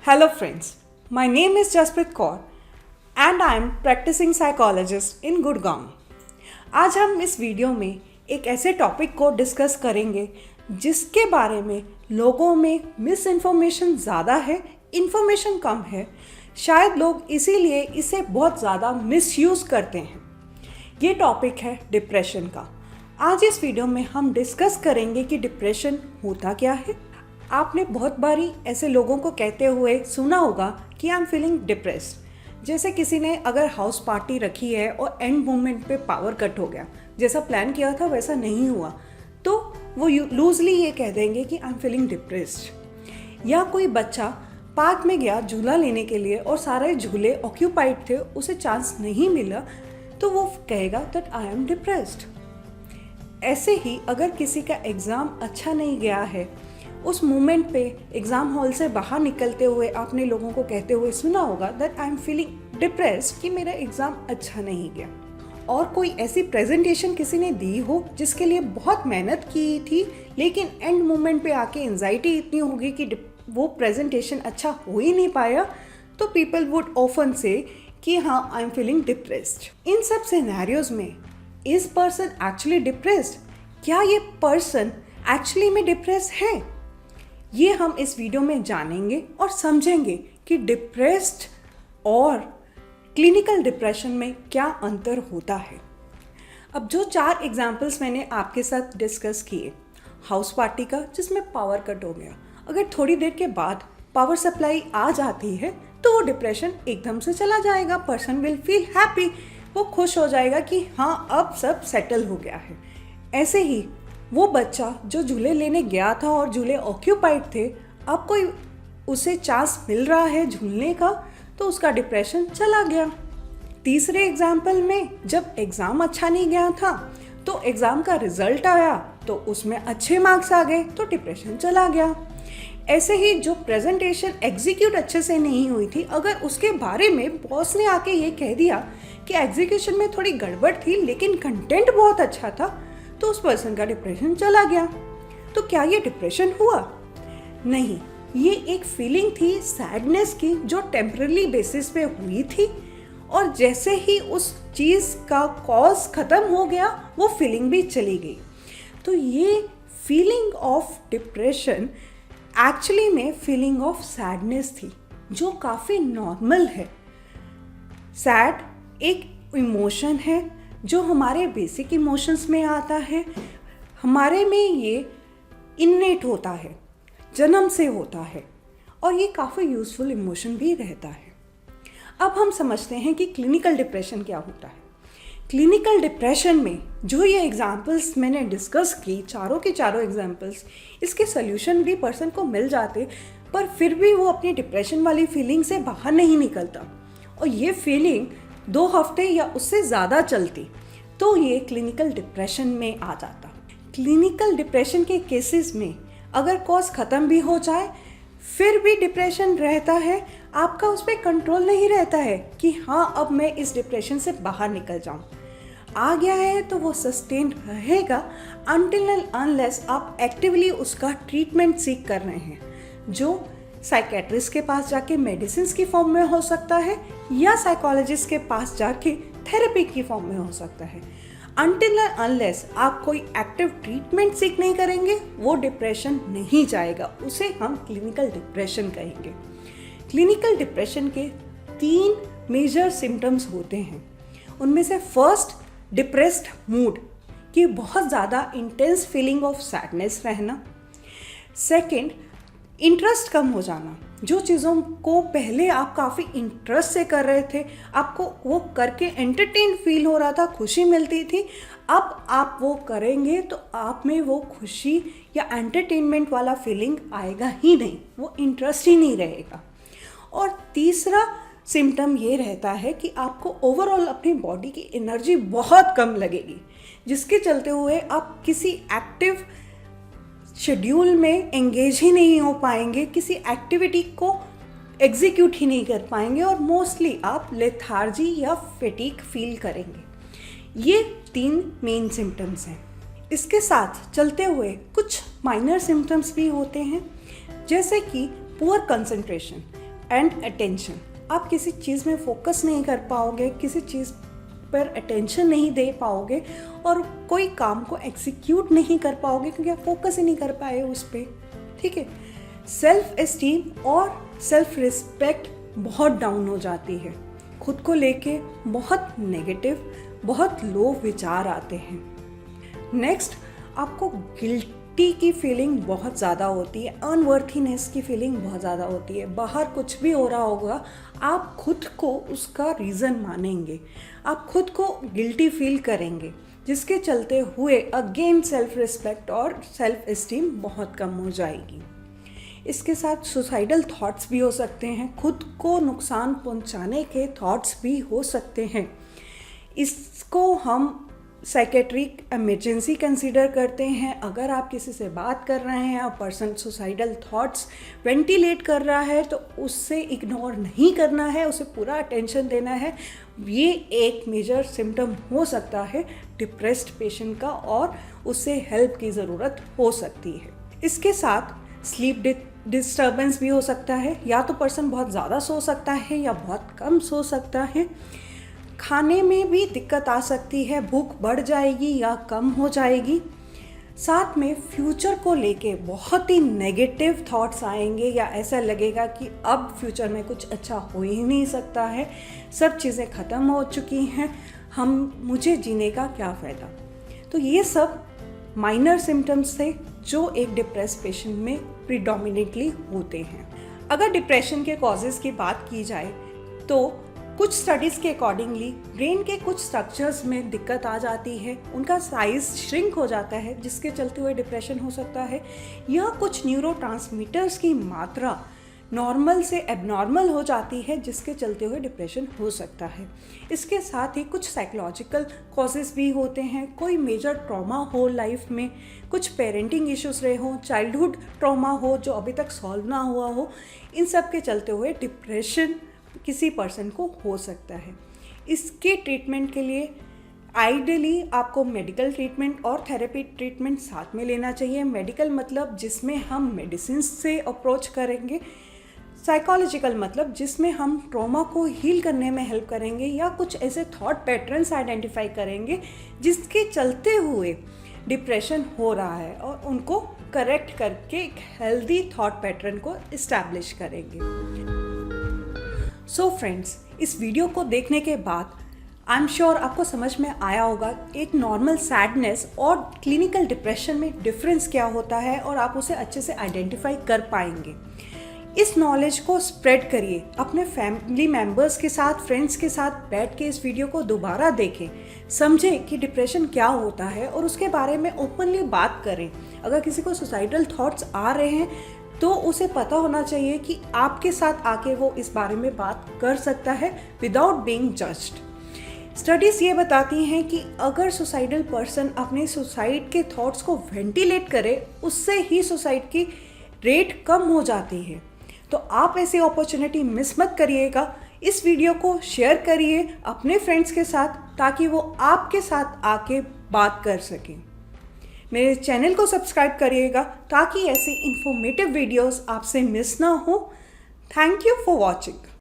Hello friends, my name is Jasprit Kaur and I am practicing psychologist in Gurgaon. आज हम इस video में एक ऐसे टॉपिक को डिस्कस करेंगे जिसके बारे में लोगों में मिस इन्फॉर्मेशन ज़्यादा है, इन्फॉर्मेशन कम है। शायद लोग इसीलिए इसे बहुत ज़्यादा मिसयूज़ करते हैं। ये टॉपिक है डिप्रेशन का। आज इस वीडियो में हम डिस्कस करेंगे कि डिप्रेशन होता क्या है। आपने बहुत बारी ऐसे लोगों को कहते हुए सुना होगा कि आई एम फीलिंग डिप्रेस्ड। जैसे किसी ने अगर हाउस पार्टी रखी है और एंड मोमेंट पे पावर कट हो गया, जैसा प्लान किया था वैसा नहीं हुआ, तो वो लूजली ये कह देंगे कि आई एम फीलिंग डिप्रेस्ड। या कोई बच्चा पार्क में गया झूला लेने के लिए और सारे झूले ऑक्यूपाइड थे, उसे चांस नहीं मिला, तो वो कहेगा दैट आई एम डिप्रेस्ड। ऐसे ही अगर किसी का एग्ज़ाम अच्छा नहीं गया है, उस मोमेंट पे एग्ज़ाम हॉल से बाहर निकलते हुए आपने लोगों को कहते हुए सुना होगा that I am feeling depressed कि मेरा एग्ज़ाम अच्छा नहीं गया। और कोई ऐसी प्रेजेंटेशन किसी ने दी हो जिसके लिए बहुत मेहनत की थी, लेकिन एंड मोमेंट पे आके एंजाइटी इतनी होगी कि वो प्रेजेंटेशन अच्छा हो ही नहीं पाया, तो पीपल वुड ऑफन से कि हाँ आई एम फीलिंग डिप्रेस्ड। इन सब सिनेरियोज में इज पर्सन एक्चुअली डिप्रेस्ड? क्या ये पर्सन एक्चुअली में डिप्रेस है? ये हम इस वीडियो में जानेंगे और समझेंगे कि डिप्रेस्ड और क्लिनिकल डिप्रेशन में क्या अंतर होता है। अब जो 4 एग्जाम्पल्स मैंने आपके साथ डिस्कस किए, हाउस पार्टी का जिसमें पावर कट हो गया, अगर थोड़ी देर के बाद पावर सप्लाई आ जाती है तो वो डिप्रेशन एकदम से चला जाएगा। पर्सन विल फील हैप्पी, वो खुश हो जाएगा कि हाँ अब सब सेटल हो गया है। ऐसे ही वो बच्चा जो झूले लेने गया था और झूले ऑक्यूपाइड थे, अब कोई उसे चांस मिल रहा है झूलने का, तो उसका डिप्रेशन चला गया। तीसरे एग्जाम्पल में जब एग्ज़ाम अच्छा नहीं गया था तो एग्ज़ाम का रिजल्ट आया तो उसमें अच्छे मार्क्स आ गए तो डिप्रेशन चला गया। ऐसे ही जो प्रेजेंटेशन एग्जीक्यूट अच्छे से नहीं हुई थी, अगर उसके बारे में बॉस ने आके ये कह दिया कि एग्जीक्यूशन में थोड़ी गड़बड़ थी लेकिन कंटेंट बहुत अच्छा था, तो उस पर्सन का डिप्रेशन चला गया। तो क्या ये डिप्रेशन हुआ? नहीं, ये एक फीलिंग थी सैडनेस की जो टेम्पररी बेसिस पे हुई थी, और जैसे ही उस चीज़ का कॉज ख़त्म हो गया वो फीलिंग भी चली गई। तो ये फीलिंग ऑफ डिप्रेशन एक्चुअली में फीलिंग ऑफ सैडनेस थी जो काफ़ी नॉर्मल है। सैड एक इमोशन है जो हमारे बेसिक इमोशंस में आता है। हमारे में ये इन्नेट होता है, जन्म से होता है, और ये काफ़ी यूज़फुल इमोशन भी रहता है। अब हम समझते हैं कि क्लिनिकल डिप्रेशन क्या होता है। क्लिनिकल डिप्रेशन में जो ये एग्जाम्पल्स मैंने डिस्कस की, चारों के चारों एग्जाम्पल्स, इसके सोल्यूशन भी पर्सन को मिल जाते, पर फिर भी वो अपनी डिप्रेशन वाली फीलिंग से बाहर नहीं निकलता, और ये फीलिंग 2 हफ्ते या उससे ज़्यादा चलती, तो ये क्लिनिकल डिप्रेशन में आ जाता। क्लिनिकल डिप्रेशन के केसेस में अगर कॉज ख़त्म भी हो जाए फिर भी डिप्रेशन रहता है, आपका उस पर कंट्रोल नहीं रहता है कि हाँ अब मैं इस डिप्रेशन से बाहर निकल जाऊँ। आ गया है तो वो सस्टेन रहेगा अनटिल एंड अनलेस आप एक्टिवली उसका ट्रीटमेंट सीख कर रहे हैं, जो साइकेट्रिस्ट के पास जाके मेडिसिन की फॉर्म में हो सकता है या साइकोलॉजिस्ट के पास जाके थेरेपी की फॉर्म में हो सकता है। अनटिल एंड अनलेस आप कोई एक्टिव ट्रीटमेंट सीख नहीं करेंगे वो डिप्रेशन नहीं जाएगा, उसे हम क्लिनिकल डिप्रेशन कहेंगे। क्लिनिकल डिप्रेशन के 3 मेजर सिम्टम्स होते हैं। उनमें से फर्स्ट, डिप्रेस्ड मूड, कि बहुत ज़्यादा इंटेंस फीलिंग ऑफ सैडनेस रहना। सेकेंड, इंटरेस्ट कम हो जाना, जो चीज़ों को पहले आप काफ़ी इंटरेस्ट से कर रहे थे, आपको वो करके एंटरटेन फील हो रहा था, खुशी मिलती थी, अब आप वो करेंगे तो आप में वो खुशी या एंटरटेनमेंट वाला फीलिंग आएगा ही नहीं, वो इंटरेस्ट ही नहीं रहेगा। और तीसरा सिम्टम ये रहता है कि आपको ओवरऑल अपनी बॉडी की एनर्जी बहुत कम लगेगी, जिसके चलते हुए आप किसी एक्टिव शेड्यूल में एंगेज ही नहीं हो पाएंगे, किसी एक्टिविटी को एग्जीक्यूट ही नहीं कर पाएंगे, और मोस्टली आप लेथार्जी या फैटीग फील करेंगे। ये 3 मेन सिम्टम्स हैं। इसके साथ चलते हुए कुछ माइनर सिम्टम्स भी होते हैं, जैसे कि पुअर कंसंट्रेशन, एंड अटेंशन। आप किसी चीज़ में फोकस नहीं कर पाओगे, किसी चीज़ पर अटेंशन नहीं दे पाओगे और कोई काम को एग्जीक्यूट नहीं कर पाओगे क्योंकि आप फोकस ही नहीं कर पाए उस पर। ठीक है, सेल्फ एस्टीम और सेल्फ रिस्पेक्ट बहुत डाउन हो जाती है, खुद को लेके बहुत नेगेटिव, बहुत लो विचार आते हैं। नेक्स्ट, आपको गिल्टी की फीलिंग बहुत ज़्यादा होती है, अनवर्थीनेस की फीलिंग बहुत ज़्यादा होती है। बाहर कुछ भी हो रहा होगा, आप खुद को उसका रीज़न मानेंगे, आप खुद को गिल्टी फील करेंगे, जिसके चलते हुए अगेन सेल्फ रिस्पेक्ट और सेल्फ एस्टीम बहुत कम हो जाएगी। इसके साथ सुसाइडल थॉट्स भी हो सकते हैं, खुद को नुकसान पहुंचाने के थॉट्स भी हो सकते हैं। इसको हम साइकेट्रिक इमरजेंसी कंसीडर करते हैं। अगर आप किसी से बात कर रहे हैं और पर्सन सुसाइडल थॉट्स वेंटिलेट कर रहा है तो उससे इग्नोर नहीं करना है, उसे पूरा अटेंशन देना है। ये एक मेजर सिम्टम हो सकता है डिप्रेस्ड पेशेंट का और उससे हेल्प की ज़रूरत हो सकती है। इसके साथ स्लीप डिस्टर्बेंस भी हो सकता है, या तो पर्सन बहुत ज़्यादा सो सकता है या बहुत कम सो सकता है। खाने में भी दिक्कत आ सकती है, भूख बढ़ जाएगी या कम हो जाएगी। साथ में फ्यूचर को लेके बहुत ही नेगेटिव थॉट्स आएंगे या ऐसा लगेगा कि अब फ्यूचर में कुछ अच्छा हो ही नहीं सकता है, सब चीज़ें ख़त्म हो चुकी हैं, मुझे जीने का क्या फ़ायदा। तो ये सब माइनर सिम्टम्स थे जो एक डिप्रेस पेशेंट में प्रीडोमिनेटली होते हैं। अगर डिप्रेशन के कॉजेज़ की बात की जाए तो कुछ स्टडीज़ के अकॉर्डिंगली ब्रेन के कुछ स्ट्रक्चर्स में दिक्कत आ जाती है, उनका साइज श्रिंक हो जाता है, जिसके चलते हुए डिप्रेशन हो सकता है, या कुछ न्यूरोट्रांसमीटर्स की मात्रा नॉर्मल से एबनॉर्मल हो जाती है, जिसके चलते हुए डिप्रेशन हो सकता है। इसके साथ ही कुछ साइकोलॉजिकल कॉजेज़ भी होते हैं, कोई मेजर ट्रॉमा हो लाइफ में, कुछ पेरेंटिंग इश्यूज़ रहे हों, चाइल्डहुड ट्रॉमा हो जो अभी तक सॉल्व ना हुआ हो, इन सब के चलते हुए डिप्रेशन किसी पर्सन को हो सकता है। इसके ट्रीटमेंट के लिए आइडियली आपको मेडिकल ट्रीटमेंट और थेरेपी ट्रीटमेंट साथ में लेना चाहिए। मेडिकल मतलब जिसमें हम मेडिसिन से अप्रोच करेंगे, साइकोलॉजिकल मतलब जिसमें हम ट्रॉमा को हील करने में हेल्प करेंगे या कुछ ऐसे थॉट पैटर्न्स आइडेंटिफाई करेंगे जिसके चलते हुए डिप्रेशन हो रहा है और उनको करेक्ट करके एक हेल्दी थॉट पैटर्न को इस्टेब्लिश करेंगे। सो फ्रेंड्स, इस वीडियो को देखने के बाद आई एम श्योर आपको समझ में आया होगा एक नॉर्मल सैडनेस और क्लिनिकल डिप्रेशन में डिफरेंस क्या होता है और आप उसे अच्छे से आइडेंटिफाई कर पाएंगे। इस नॉलेज को स्प्रेड करिए, अपने फैमिली मेम्बर्स के साथ, फ्रेंड्स के साथ बैठ के इस वीडियो को दोबारा देखें, समझें कि डिप्रेशन क्या होता है और उसके बारे में ओपनली बात करें। अगर किसी को सुसाइडल थॉट्स आ रहे हैं तो उसे पता होना चाहिए कि आपके साथ आके वो इस बारे में बात कर सकता है विदाउट बीइंग जज्ड। स्टडीज़ ये बताती हैं कि अगर सुसाइडल पर्सन अपने सुसाइड के थॉट्स को वेंटिलेट करे, उससे ही सुसाइड की रेट कम हो जाती है। तो आप ऐसी अपॉर्चुनिटी मिस मत करिएगा। इस वीडियो को शेयर करिए अपने फ्रेंड्स के साथ ताकि वो आपके साथ आके बात कर सकें। मेरे चैनल को सब्सक्राइब करिएगा ताकि ऐसे इंफॉर्मेटिव वीडियोस आपसे मिस ना हो। Thank you for watching.